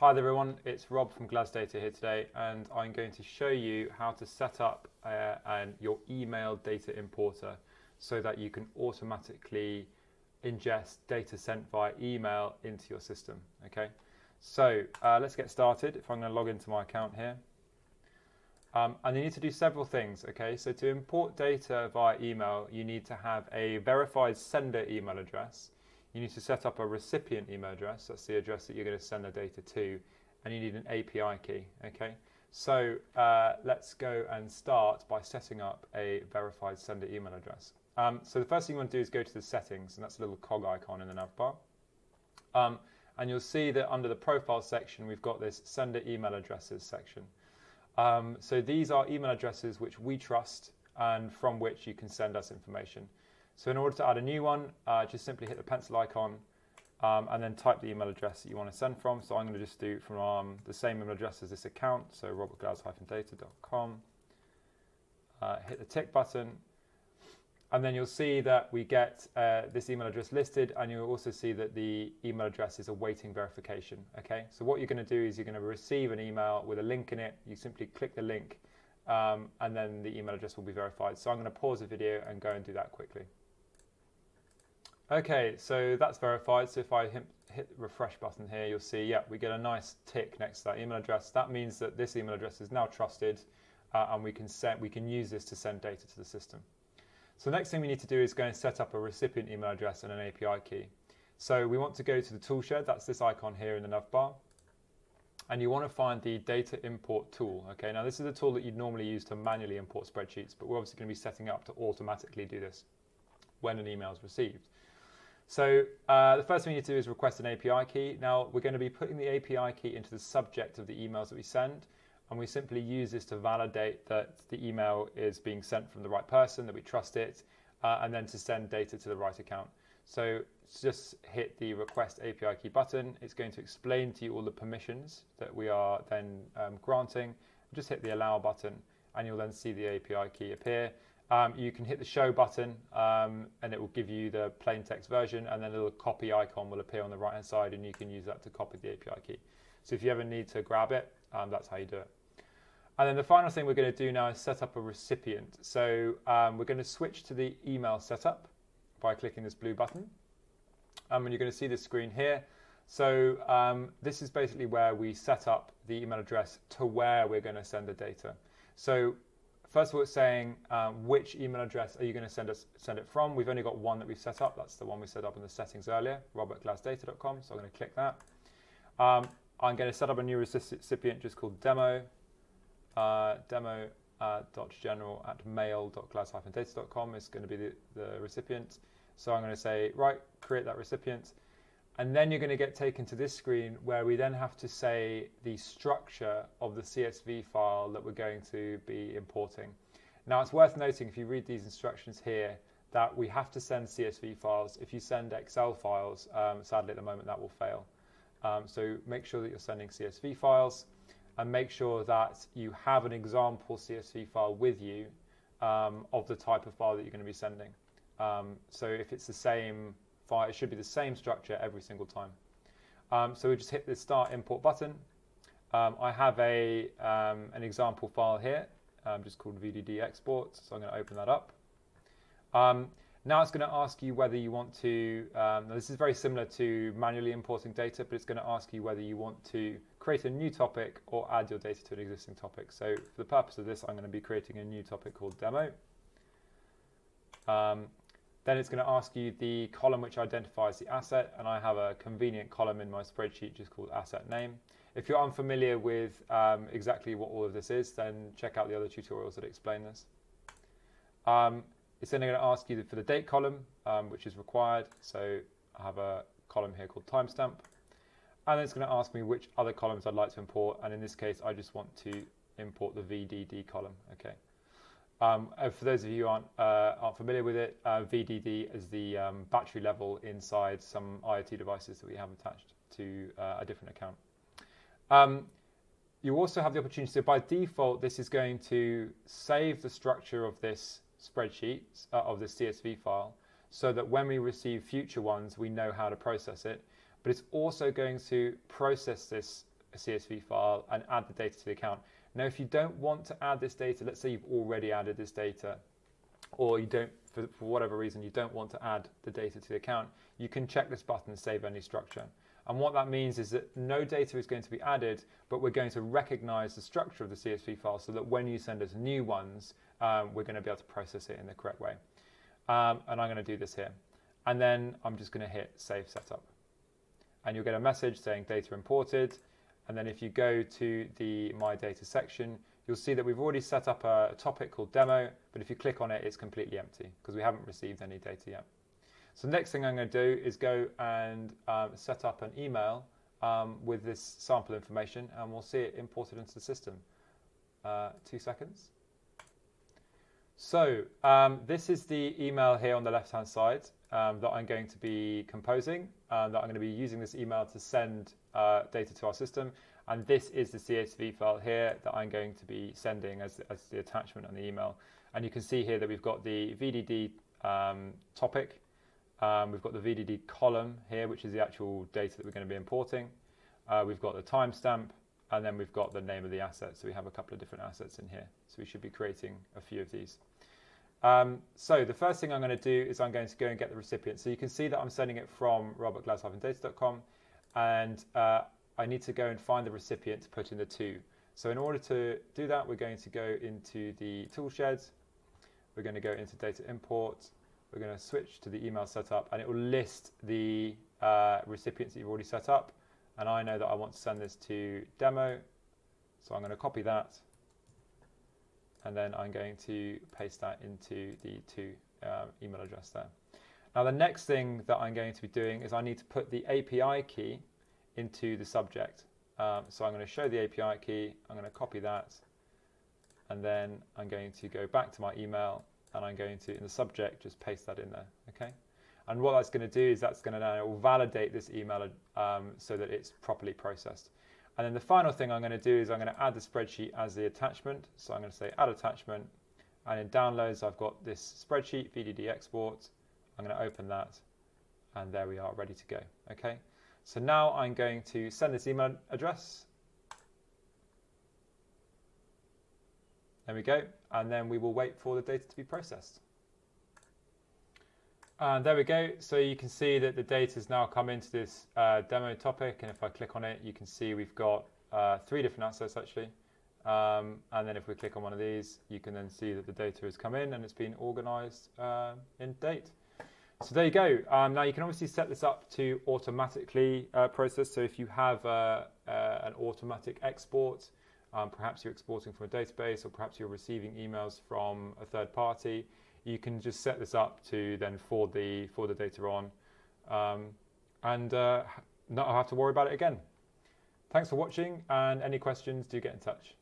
Hi there everyone, it's Rob from Glas Data here today, and I'm going to show you how to set up your email data importer so that you can automatically ingest data sent via email into your system. Okay, so let's get started. If I'm going to log into my account here, and you need to do several things. Okay, so to import data via email, you need to have a verified sender email address. You need to set up a recipient email address, that's the address that you're going to send the data to, and you need an API key. Okay, so let's go and start by setting up a verified sender email address. So the first thing you want to do is go to the settings, and that's a little cog icon in the navbar. And you'll see that under the profile section, we've got this sender email addresses section. So these are email addresses which we trust and from which you can send us information. So in order to add a new one, just simply hit the pencil icon and then type the email address that you want to send from. So I'm going to just do from the same email address as this account, so robertglas-data.com. Hit the tick button, and then you'll see that we get this email address listed, and you'll also see that the email address is awaiting verification. Okay, so what you're going to do is you're going to receive an email with a link in it. You simply click the link, and then the email address will be verified. So I'm going to pause the video and go and do that quickly. Okay, so that's verified. So if I hit the refresh button here, you'll see, yeah, we get a nice tick next to that email address. That means that this email address is now trusted, and we can use this to send data to the system. So the next thing we need to do is go and set up a recipient email address and an API key. So we want to go to the toolshed, that's this icon here in the navbar, and you want to find the data import tool. Okay, now this is a tool that you'd normally use to manually import spreadsheets, but we're obviously going to be setting up to automatically do this when an email is received. So the first thing we need to do is request an API key. Now we're going to be putting the API key into the subject of the emails that we send, and we simply use this to validate that the email is being sent from the right person, that we trust it, and then to send data to the right account. So just hit the request API key button. It's going to explain to you all the permissions that we are then granting. Just hit the allow button, and you'll then see the API key appear. You can hit the show button and it will give you the plain text version, and then a little copy icon will appear on the right hand side, and you can use that to copy the API key. So if you ever need to grab it, that's how you do it. And then the final thing we're going to do now is set up a recipient. So we're going to switch to the email setup by clicking this blue button. And you're going to see this screen here. So this is basically where we set up the email address to where we're going to send the data. So first of all, it's saying which email address are you going to send it from. We've only got one that we've set up. That's the one we set up in the settings earlier, robertglasdata.com. So I'm going to click that. I'm going to set up a new recipient just called demo, demo.general@mail.glas-data.com is going to be the recipient. So I'm going to say, right, create that recipient. And then you're going to get taken to this screen where we then have to say the structure of the CSV file that we're going to be importing. Now it's worth noting, if you read these instructions here, that we have to send CSV files. If you send Excel files, sadly at the moment that will fail. So make sure that you're sending CSV files, and make sure that you have an example CSV file with you of the type of file that you're going to be sending. So if it's the same file, it should be the same structure every single time. So we just hit the start import button. I have an example file here, just called VDD export, so I'm going to open that up. Now it's going to ask you whether you want to, now this is very similar to manually importing data, but it's going to ask you whether you want to create a new topic or add your data to an existing topic. So for the purpose of this, I'm going to be creating a new topic called demo. Then it's going to ask you the column which identifies the asset, and I have a convenient column in my spreadsheet just called asset name. If you're unfamiliar with exactly what all of this is, then check out the other tutorials that explain this. It's then going to ask you for the date column, which is required. So I have a column here called timestamp. And then it's going to ask me which other columns I'd like to import. And in this case, I just want to import the VDD column. Okay. For those of you who aren't familiar with it, VDD is the battery level inside some IoT devices that we have attached to a different account. You also have the opportunity, so by default, this is going to save the structure of this spreadsheet, of this CSV file, so that when we receive future ones, we know how to process it. But it's also going to process this a CSV file and add the data to the account. Now, if you don't want to add this data, let's say you've already added this data, or you don't, for whatever reason, you don't want to add the data to the account, you can check this button, Save Only Structure. And what that means is that no data is going to be added, but we're going to recognize the structure of the CSV file so that when you send us new ones, we're going to be able to process it in the correct way. And I'm going to do this here. And then I'm just going to hit Save Setup. And you'll get a message saying data imported. And then if you go to the My Data section, you'll see that we've already set up a topic called Demo, but if you click on it, it's completely empty because we haven't received any data yet. So the next thing I'm going to do is go and set up an email with this sample information, and we'll see it imported into the system. 2 seconds. So this is the email here on the left-hand side that I'm going to be composing, that I'm going to be using this email to send data to our system. And this is the CSV file here that I'm going to be sending as the attachment on the email. And you can see here that we've got the VDD topic. We've got the VDD column here, which is the actual data that we're going to be importing. We've got the timestamp, and then we've got the name of the asset. So we have a couple of different assets in here. So we should be creating a few of these. So the first thing I'm going to do is I'm going to go and get the recipient. So you can see that I'm sending it from rob@glas-data.com, and I need to go and find the recipient to put in the to. So in order to do that, we're going to go into the toolshed. We're going to go into data import. We're going to switch to the email setup, and it will list the recipients that you've already set up. And I know that I want to send this to demo, so I'm going to copy that, and then I'm going to paste that into the to email address there. Now the next thing that I'm going to be doing is I need to put the API key into the subject. So I'm going to show the API key, I'm going to copy that, and then I'm going to go back to my email, and I'm going to, in the subject, just paste that in there, okay? And what that's going to do is that's going to now validate this email so that it's properly processed. And then the final thing I'm going to do is I'm going to add the spreadsheet as the attachment. So I'm going to say add attachment, and in downloads I've got this spreadsheet, VDD export. I'm going to open that, and there we are, ready to go, okay? So now I'm going to send this email address. There we go, and then we will wait for the data to be processed. And there we go. So you can see that the data has now come into this demo topic, and if I click on it, you can see we've got 3 different assets actually. And then if we click on one of these, you can then see that the data has come in and it's been organized in date. So there you go. Now you can obviously set this up to automatically process. So if you have an automatic export, perhaps you're exporting from a database, or perhaps you're receiving emails from a third party, you can just set this up to then forward the data on, and not have to worry about it again. Thanks for watching, and any questions, do get in touch.